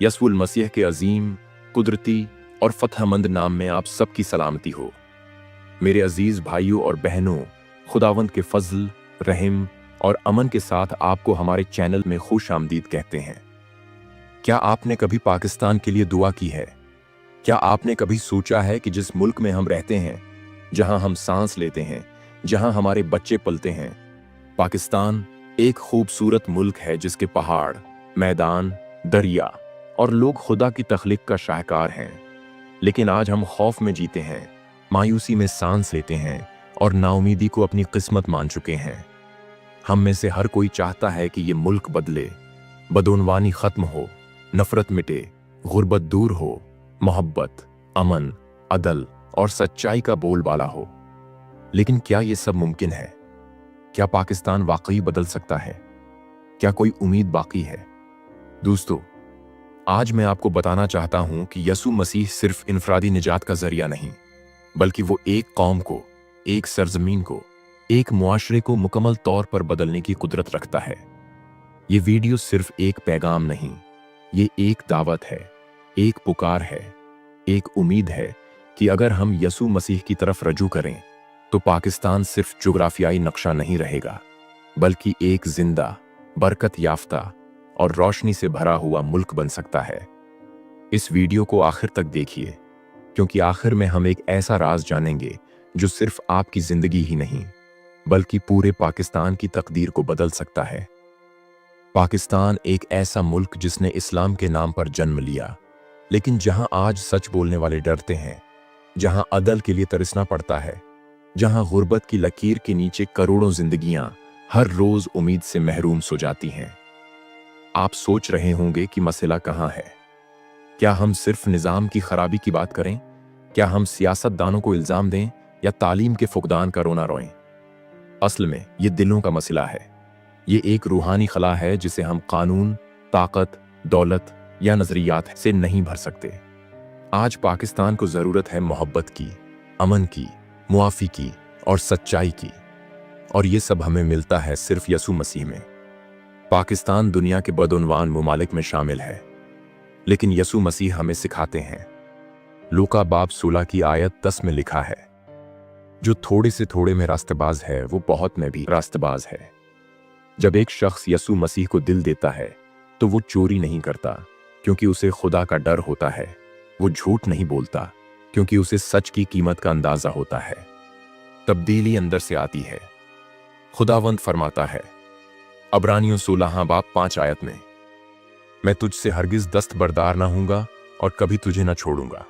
यसुल मसीह के अजीम, कुदरती और फतहमंद नाम में आप सबकी सलामती हो। मेरे अजीज भाइयों और बहनों, खुदावंद के फजल, रहम और अमन के साथ आपको हमारे चैनल में खुश आमदीद कहते हैं। क्या आपने कभी पाकिस्तान के लिए दुआ की है? क्या आपने कभी सोचा है कि जिस मुल्क में हम रहते हैं, जहां हम सांस लेते हैं, जहां हमारे बच्चे पलते हैं, पाकिस्तान एक खूबसूरत मुल्क है जिसके पहाड़, मैदान, दरिया और लोग खुदा की तख्लीक का शाहकार हैं। लेकिन आज हम खौफ में जीते हैं, मायूसी में सांस लेते हैं और नाउमीदी को अपनी किस्मत मान चुके हैं। हम में से हर कोई चाहता है कि ये मुल्क बदले, बदोनवानी खत्म हो, नफरत मिटे, गुर्बत दूर हो, मोहब्बत, अमन, अदल और सच्चाई का बोलबाला हो। लेकिन क्या ये सब मुमकिन है? क्या पाकिस्तान वाकई बदल सकता है? क्या कोई उम्मीद बाकी है? दोस्तों, आज मैं आपको बताना चाहता हूं कि यसु मसीह सिर्फ इनफरादी निजात का जरिया नहीं, बल्कि वो एक कौम को, एक सरजमीन को, एक मुआशरे को मुकम्मल तौर पर बदलने की कुदरत रखता है। ये वीडियो सिर्फ एक पैगाम नहीं, ये एक दावत है, एक पुकार है, एक उम्मीद है कि अगर हम यसु मसीह की तरफ रजू करें तो पाकिस्तान सिर्फ जुग्राफियाई नक्शा नहीं रहेगा, बल्कि एक जिंदा, बरकत याफ्ता और रोशनी से भरा हुआ मुल्क बन सकता है। इस वीडियो को आखिर तक देखिए, क्योंकि आखिर में हम एक ऐसा राज जानेंगे जो सिर्फ आपकी जिंदगी ही नहीं, बल्कि पूरे पाकिस्तान की तकदीर को बदल सकता है। पाकिस्तान एक ऐसा मुल्क जिसने इस्लाम के नाम पर जन्म लिया, लेकिन जहां आज सच बोलने वाले डरते हैं, जहां अदल के लिए तरसना पड़ता है, जहां गुर्बत की लकीर के नीचे करोड़ों जिंदगियां हर रोज उम्मीद से महरूम सो जाती हैं। आप सोच रहे होंगे कि मसला कहां है। क्या हम सिर्फ निजाम की खराबी की बात करें? क्या हम सियासतदानों को इल्जाम दें या तालीम के फुकदान का रोना रोएं? असल में ये दिलों का मसला है। ये एक रूहानी खला है जिसे हम कानून, ताकत, दौलत या नजरियात से नहीं भर सकते। आज पाकिस्तान को जरूरत है मोहब्बत की, अमन की, मुआफी की और सच्चाई की, और ये सब हमें मिलता है सिर्फ यसु मसीह में। पाकिस्तान दुनिया के बदउनवान मुमालिक में शामिल है, लेकिन यसु मसीह हमें सिखाते हैं। लूका बाब 16 की आयत 10 में लिखा है, जो थोड़े से थोड़े में रास्तेबाज है वो बहुत में भी रास्तेबाज है। जब एक शख्स यसु मसीह को दिल देता है तो वो चोरी नहीं करता क्योंकि उसे खुदा का डर होता है, वो झूठ नहीं बोलता क्योंकि उसे सच की कीमत का अंदाजा होता है। तब्दीली अंदर से आती है। खुदावंद फरमाता है अब्रानियों 16 बाब 5 आयत में, मैं तुझसे हरगिज दस्तबरदार ना हूंगा और कभी तुझे ना छोड़ूंगा।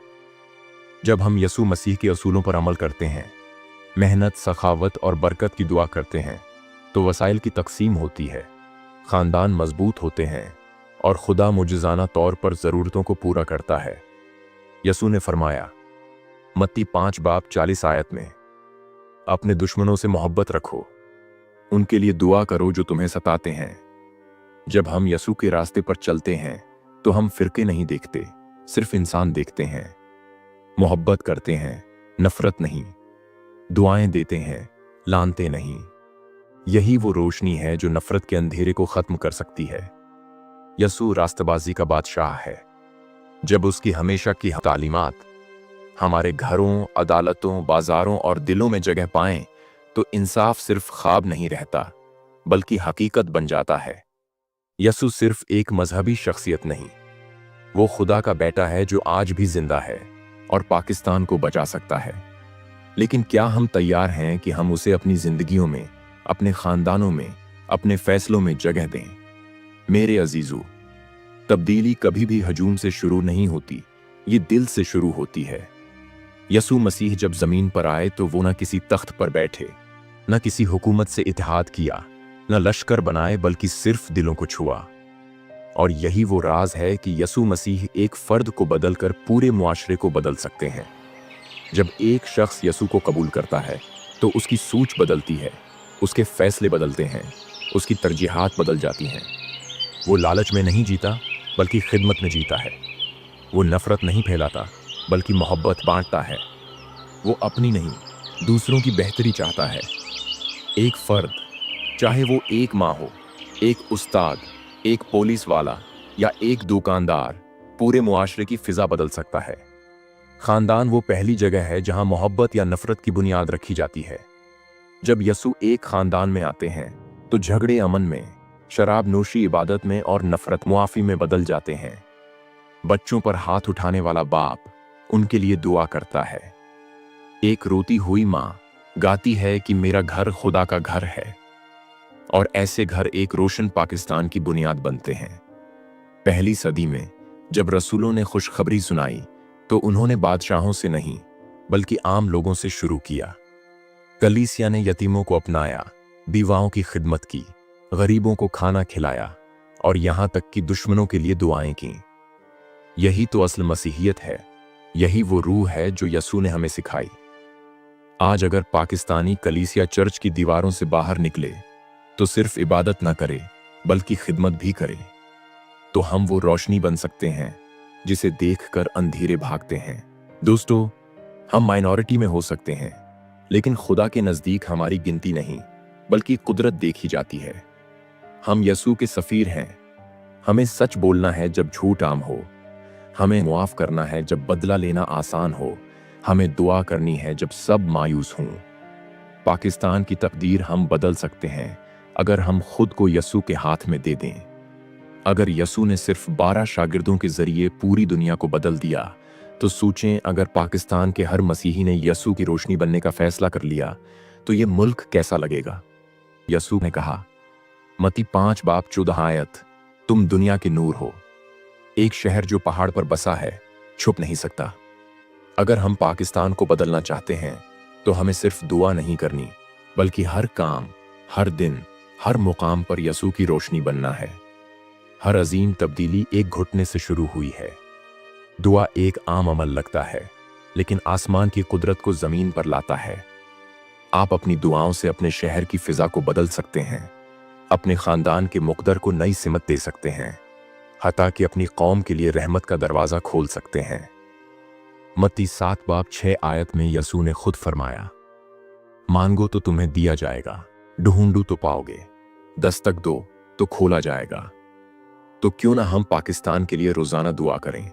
जब हम यसु मसीह के असूलों पर अमल करते हैं, मेहनत, सखावत और बरकत की दुआ करते हैं, तो वसाइल की तकसीम होती है, खानदान मजबूत होते हैं और खुदा मुजज़ाना तौर पर ज़रूरतों को पूरा करता है। यसु ने फरमाया मत्ती 5 बाब 40 आयत में, अपने दुश्मनों से मोहब्बत रखो, उनके लिए दुआ करो जो तुम्हें सताते हैं। जब हम यसु के रास्ते पर चलते हैं तो हम फिरके नहीं देखते, सिर्फ इंसान देखते हैं। मोहब्बत करते हैं, नफरत नहीं। दुआएं देते हैं, लानते नहीं। यही वो रोशनी है जो नफरत के अंधेरे को खत्म कर सकती है। यसु रास्तबाजी का बादशाह है। जब उसकी हमेशा की तालीमात हमारे घरों, अदालतों, बाजारों और दिलों में जगह पाएं, तो इंसाफ सिर्फ ख्वाब नहीं रहता, बल्कि हकीकत बन जाता है। यसु सिर्फ एक मजहबी शख्सियत नहीं, वो खुदा का बेटा है जो आज भी जिंदा है और पाकिस्तान को बचा सकता है। लेकिन क्या हम तैयार हैं कि हम उसे अपनी जिंदगियों में, अपने खानदानों में, अपने फैसलों में जगह दें? मेरे अजीजों, तब्दीली कभी भी हजूम से शुरू नहीं होती, ये दिल से शुरू होती है। यसु मसीह जब जमीन पर आए तो वो न किसी तख्त पर बैठे, न किसी हुकूमत से इत्तेहाद किया, न लश्कर बनाए, बल्कि सिर्फ दिलों को छुआ। और यही वो राज है कि यसु मसीह एक फर्द को बदलकर पूरे मुआशरे को बदल सकते हैं। जब एक शख्स यसु को कबूल करता है तो उसकी सोच बदलती है, उसके फैसले बदलते हैं, उसकी तरजीहात बदल जाती हैं। वो लालच में नहीं जीता, बल्कि खिदमत में जीता है। वो नफरत नहीं फैलाता, बल्कि मोहब्बत बांटता है। वो अपनी नहीं, दूसरों की बेहतरी चाहता है। एक फर्द, चाहे वो एक माँ हो, एक उस्ताद, एक पुलिस वाला या एक दुकानदार, पूरे मुआशरे की फिजा बदल सकता है। खानदान वो पहली जगह है जहां मोहब्बत या नफरत की बुनियाद रखी जाती है। जब यसू एक खानदान में आते हैं तो झगड़े अमन में, शराब नोशी इबादत में और नफरत मुआफी में बदल जाते हैं। बच्चों पर हाथ उठाने वाला बाप उनके लिए दुआ करता है। एक रोती हुई माँ गाती है कि मेरा घर खुदा का घर है। और ऐसे घर एक रोशन पाकिस्तान की बुनियाद बनते हैं। पहली सदी में जब रसूलों ने खुशखबरी सुनाई तो उन्होंने बादशाहों से नहीं बल्कि आम लोगों से शुरू किया। कलीसिया ने यतीमों को अपनाया, बीवाओं की खिदमत की, गरीबों को खाना खिलाया और यहां तक कि दुश्मनों के लिए दुआएं की। यही तो असल मसीहियत है। यही वो रूह है जो यसू ने हमें सिखाई। आज अगर पाकिस्तानी कलीसिया चर्च की दीवारों से बाहर निकले तो सिर्फ इबादत ना करे बल्कि खिदमत भी करे, तो हम वो रोशनी बन सकते हैं जिसे देखकर अंधेरे भागते हैं। दोस्तों, हम माइनॉरिटी में हो सकते हैं, लेकिन खुदा के नजदीक हमारी गिनती नहीं बल्कि कुदरत देखी जाती है। हम यसू के सफीर हैं। हमें सच बोलना है जब झूठ आम हो, हमें मुआफ करना है जब बदला लेना आसान हो, हमें दुआ करनी है जब सब मायूस हों। पाकिस्तान की तकदीर हम बदल सकते हैं अगर हम खुद को यसू के हाथ में दे दें। अगर यसू ने सिर्फ 12 शागिर्दों के जरिए पूरी दुनिया को बदल दिया, तो सोचें अगर पाकिस्तान के हर मसीही ने यसू की रोशनी बनने का फैसला कर लिया तो ये मुल्क कैसा लगेगा। यसू ने कहा, मत्ती 5:14, तुम दुनिया के नूर हो। एक शहर जो पहाड़ पर बसा है छुप नहीं सकता। अगर हम पाकिस्तान को बदलना चाहते हैं तो हमें सिर्फ दुआ नहीं करनी बल्कि हर काम, हर दिन, हर मुकाम पर यसू की रोशनी बनना है। हर अजीम तब्दीली एक घुटने से शुरू हुई है। दुआ एक आम अमल लगता है, लेकिन आसमान की कुदरत को जमीन पर लाता है। आप अपनी दुआओं से अपने शहर की फिजा को बदल सकते हैं, अपने खानदान के मुकद्दर को नई सिमत दे सकते हैं, हत्ता कि अपनी कौम के लिए रहमत का दरवाजा खोल सकते हैं। मत्ती 7:6 में यसू ने खुद फरमाया, मांगो तो तुम्हें दिया जाएगा, ढूंढो तो पाओगे, दस्तक दो तो खोला जाएगा। तो क्यों ना हम पाकिस्तान के लिए रोजाना दुआ करें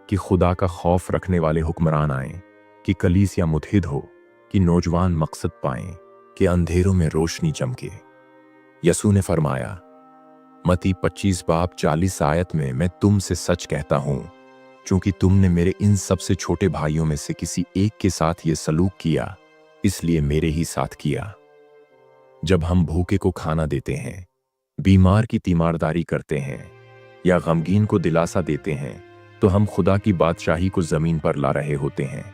कि खुदा का खौफ रखने वाले हुक्मरान आएं, कि कलीसिया मुतहिद हो, कि नौजवान मकसद पाएं, कि अंधेरों में रोशनी चमके। यसू ने फरमाया मत्ती 25:40 में, मैं तुमसे सच कहता हूं, चूंकि तुमने मेरे इन सबसे छोटे भाइयों में से किसी एक के साथ ये सलूक किया, इसलिए मेरे ही साथ किया। जब हम भूखे को खाना देते हैं, बीमार की तीमारदारी करते हैं या गमगीन को दिलासा देते हैं, तो हम खुदा की बादशाही को जमीन पर ला रहे होते हैं।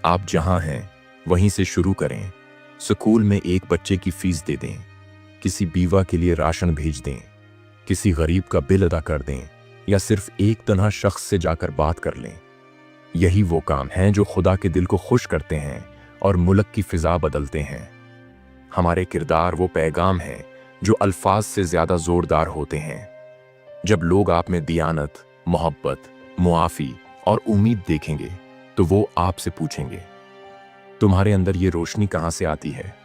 आप जहां हैं वहीं से शुरू करें। स्कूल में एक बच्चे की फीस दे दें, किसी बीवा के लिए राशन भेज दें, किसी गरीब का बिल अदा कर दें या सिर्फ एक तन्हा शख्स से जाकर बात कर लें। यही वो काम हैं जो खुदा के दिल को खुश करते हैं और मुल्क की फिजा बदलते हैं। हमारे किरदार वो पैगाम हैं जो अल्फाज से ज्यादा जोरदार होते हैं। जब लोग आप में दियानत, मोहब्बत, मुआफी और उम्मीद देखेंगे तो वो आपसे पूछेंगे, तुम्हारे अंदर ये रोशनी कहां से आती है?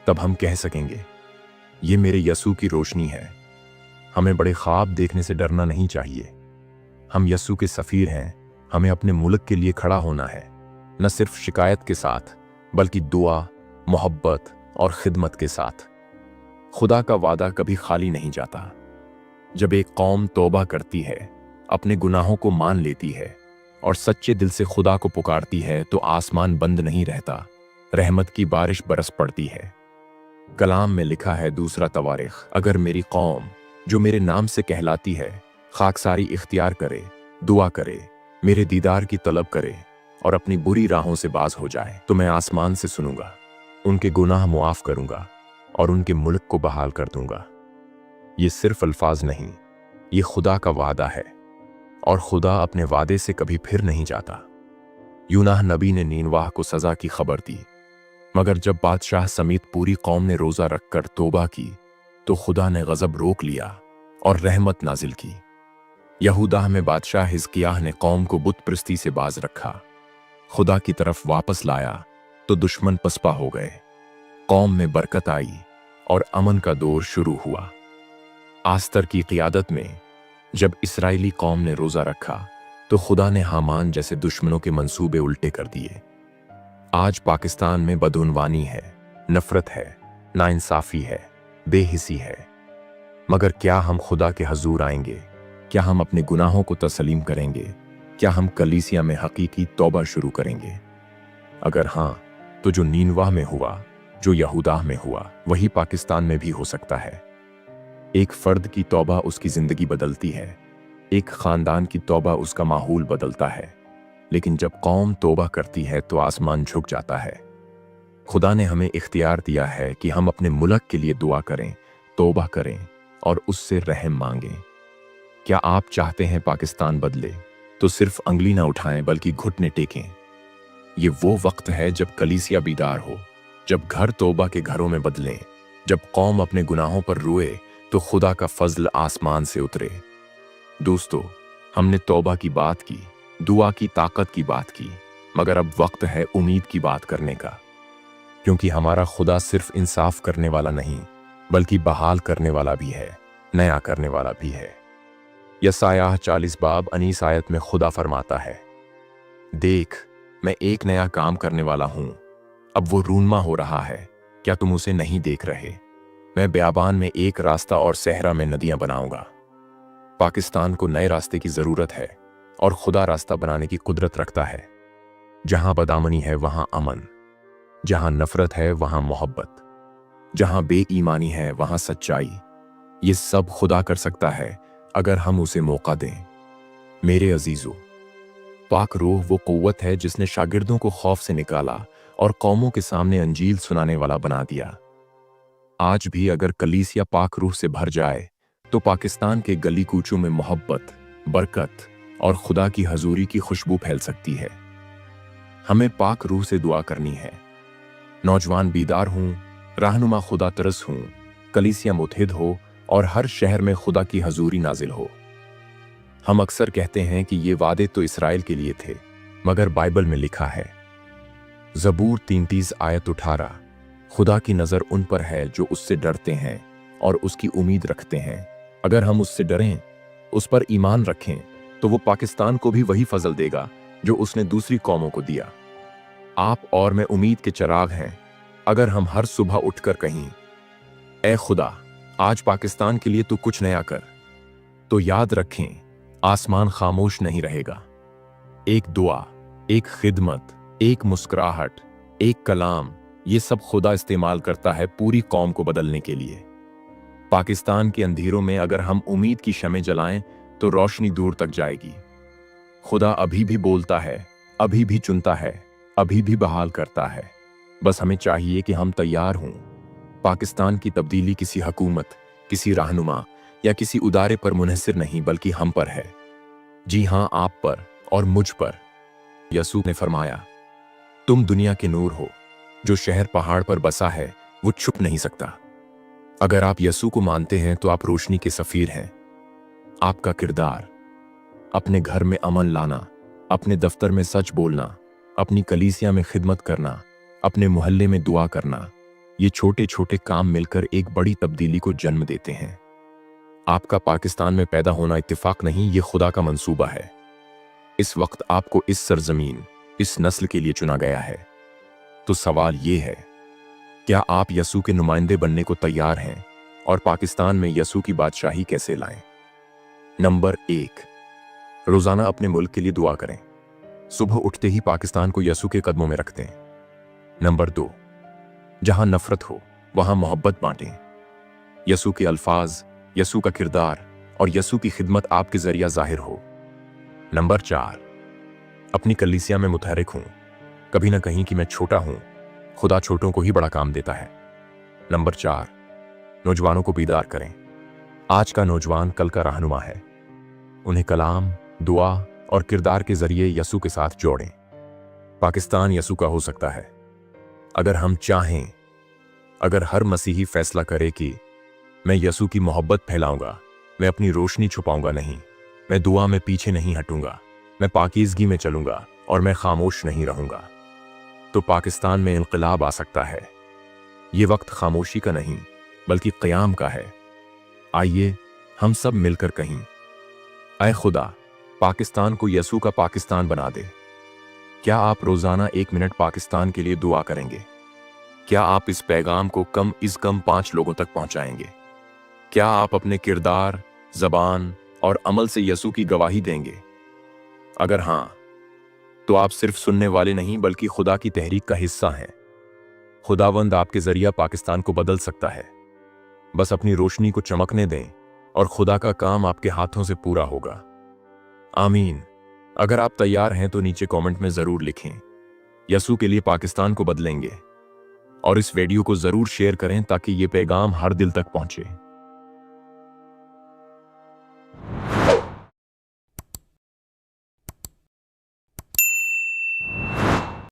तब हम कह सकेंगे, ये मेरे यसू की रोशनी है। हमें बड़े ख्वाब देखने से डरना नहीं चाहिए। हम यसू के सफीर हैं। हमें अपने मुल्क के लिए खड़ा होना है, न सिर्फ शिकायत के साथ बल्कि दुआ, मोहब्बत और खिदमत के साथ। खुदा का वादा कभी खाली नहीं जाता। जब एक कौम तौबा करती है, अपने गुनाहों को मान लेती है और सच्चे दिल से खुदा को पुकारती है, तो आसमान बंद नहीं रहता, रहमत की बारिश बरस पड़ती है। कलाम में लिखा है 2 तवारीख, अगर मेरी कौम जो मेरे नाम से कहलाती है खाकसारी इख्तियार करे, दुआ करे, मेरे दीदार की तलब करे और अपनी बुरी राहों से बाज हो जाए, तो मैं आसमान से सुनूंगा, उनके गुनाह मुआफ करूंगा और उनके मुल्क को बहाल कर दूंगा। ये सिर्फ अल्फाज नहीं, ये खुदा का वादा है और खुदा अपने वादे से कभी फिर नहीं जाता। यूनाह नबी ने नीनवाह को सजा की खबर दी, मगर जब बादशाह समेत पूरी कौम ने रोजा रखकर तौबा की तो खुदा ने गजब रोक लिया और रहमत नाजिल की। यहूदा में बादशाह हिजकिय्याह ने कौम को बुत परस्ती से बाज रखा, खुदा की तरफ वापस लाया तो दुश्मन पसपा हो गए, कौम में बरकत आई और अमन का दौर शुरू हुआ। आस्तर की क़ियादत में जब इसराइली कौम ने रोजा रखा तो खुदा ने हामान जैसे दुश्मनों के मंसूबे उल्टे कर दिए। आज पाकिस्तान में बदउनवानी है, नफरत है, नाइंसाफी है, बेहिसी है। मगर क्या हम खुदा के हजूर आएंगे? क्या हम अपने गुनाहों को तस्लीम करेंगे? क्या हम कलीसिया में हकीकी तौबा शुरू करेंगे? अगर हाँ, तो जो नीनवाह में हुआ, जो यहूदा में हुआ, वही पाकिस्तान में भी हो सकता है। एक फर्द की तौबा उसकी जिंदगी बदलती है, एक खानदान की तौबा उसका माहौल बदलता है। लेकिन जब कौम तौबा करती है तो आसमान झुक जाता है। खुदा ने हमें इख्तियार दिया है कि हम अपने मुल्क के लिए दुआ करें, तौबा करें और उससे रहम मांगें। क्या आप चाहते हैं पाकिस्तान बदले? तो सिर्फ अंगली ना उठाएं बल्कि घुटने टेकें। ये वो वक्त है जब कलीसिया बीदार हो, जब घर तौबा के घरों में बदलें, जब कौम अपने गुनाहों पर रोए तो खुदा का फजल आसमान से उतरे। दोस्तों, हमने तौबा की बात की, दुआ की ताकत की बात की, मगर अब वक्त है उम्मीद की बात करने का। क्योंकि हमारा खुदा सिर्फ इंसाफ करने वाला नहीं, बल्कि बहाल करने वाला भी है, नया करने वाला भी है। यसायाह 40 बाब 19 आयत में खुदा फरमाता है, देख, मैं एक नया काम करने वाला हूं, अब वो रूनमा हो रहा है, क्या तुम उसे नहीं देख रहे? मैं बियाबान में एक रास्ता और सहरा में नदियां बनाऊंगा। पाकिस्तान को नए रास्ते की जरूरत है और खुदा रास्ता बनाने की कुदरत रखता है। जहां बदामनी है वहां अमन, जहां नफरत है वहां मोहब्बत, जहां बेईमानी है वहां सच्चाई। ये सब खुदा कर सकता है अगर हम उसे मौका दें। मेरे अजीजों, पाक रूह वो कुव्वत है जिसने शागिर्दों को खौफ से निकाला और कौमों के सामने अंजील सुनाने वाला बना दिया। आज भी अगर कलीसिया पाक रूह से भर जाए तो पाकिस्तान के गली कूचों में मोहब्बत, बरकत और खुदा की हजूरी की खुशबू फैल सकती है। हमें पाक रूह से दुआ करनी है। नौजवान बीदार हों, रहनुमा खुदा तरस हों, कलीसिया मुतहिद हो और हर शहर में खुदा की हजूरी नाजिल हो। हम अक्सर कहते हैं कि ये वादे तो इसराइल के लिए थे, मगर बाइबल में लिखा है, ज़बूर 33 आयत 18, खुदा की नज़र उन पर है जो उससे डरते हैं और उसकी उम्मीद रखते हैं। अगर हम उससे डरें, उस पर ईमान रखें, तो वो पाकिस्तान को भी वही फजल देगा जो उसने दूसरी कौमों को दिया। आप और मैं उम्मीद के चिराग हैं। अगर हम हर सुबह उठकर कहीं, ए खुदा, आज पाकिस्तान के लिए तू कुछ नया कर, तो याद रखें, आसमान खामोश नहीं रहेगा। एक दुआ, एक खिदमत, एक मुस्कुराहट, एक कलाम, ये सब खुदा इस्तेमाल करता है पूरी कौम को बदलने के लिए। पाकिस्तान के अंधेरों में अगर हम उम्मीद की शमें जलाएं तो रोशनी दूर तक जाएगी। खुदा अभी भी बोलता है, अभी भी चुनता है, अभी भी बहाल करता है। बस हमें चाहिए कि हम तैयार हों। पाकिस्तान की तब्दीली किसी हुकूमत, किसी रहनुमा या किसी उदारे पर मुनहसर नहीं, बल्कि हम पर है। जी हां, आप पर और मुझ पर। यसू ने फरमाया, तुम दुनिया के नूर हो। जो शहर पहाड़ पर बसा है वो छुप नहीं सकता। अगर आप यसू को मानते हैं तो आप रोशनी के सफीर हैं। आपका किरदार, अपने घर में अमन लाना, अपने दफ्तर में सच बोलना, अपनी कलीसिया में खिदमत करना, अपने मोहल्ले में दुआ करना, ये छोटे छोटे काम मिलकर एक बड़ी तब्दीली को जन्म देते हैं। आपका पाकिस्तान में पैदा होना इत्तेफाक नहीं, ये खुदा का मंसूबा है। इस वक्त आपको इस सरजमीन, इस नस्ल के लिए चुना गया है। तो सवाल ये है, क्या आप यसू के नुमाइंदे बनने को तैयार हैं और पाकिस्तान में यसू की बादशाही कैसे लाएं? नंबर 1, रोजाना अपने मुल्क के लिए दुआ करें। सुबह उठते ही पाकिस्तान को यसू के कदमों में रख दें। नंबर 2, जहां नफरत हो वहां मोहब्बत बांटें। यसू के अल्फाज, यसू का किरदार और यसू की खिदमत आपके जरिया जाहिर हो। नंबर 4, अपनी कलीसिया में मुतहरिक हूं, कभी ना कहीं कि मैं छोटा हूं, खुदा छोटों को ही बड़ा काम देता है। नंबर 4, नौजवानों को बीदार करें। आज का नौजवान कल का रहनुमा है। उन्हें कलाम, दुआ और किरदार के जरिए यसू के साथ जोड़ें। पाकिस्तान यसू का हो सकता है अगर हम चाहें। अगर हर मसीही फैसला करे कि मैं यसू की मोहब्बत फैलाऊंगा, मैं अपनी रोशनी छुपाऊंगा नहीं, मैं दुआ में पीछे नहीं हटूंगा, मैं पाकीज़गी में चलूंगा और मैं खामोश नहीं रहूंगा, तो पाकिस्तान में इनकलाब आ सकता है। ये वक्त खामोशी का नहीं बल्कि क़याम का है। आइए हम सब मिलकर कहीं, ऐ खुदा, पाकिस्तान को यसू का पाकिस्तान बना दे। क्या आप रोजाना 1 मिनट पाकिस्तान के लिए दुआ करेंगे? क्या आप इस पैगाम को कम इज कम 5 लोगों तक पहुंचाएंगे? क्या आप अपने किरदार, जबान और अमल से यसू की गवाही देंगे? अगर हां, तो आप सिर्फ सुनने वाले नहीं बल्कि खुदा की तहरीक का हिस्सा हैं। खुदावंद आपके जरिया पाकिस्तान को बदल सकता है। बस अपनी रोशनी को चमकने दें और खुदा का काम आपके हाथों से पूरा होगा। आमीन। अगर आप तैयार हैं तो नीचे कमेंट में जरूर लिखें, यसू के लिए पाकिस्तान को बदलेंगे। और इस वीडियो को जरूर शेयर करें ताकि ये पैगाम हर दिल तक पहुंचे।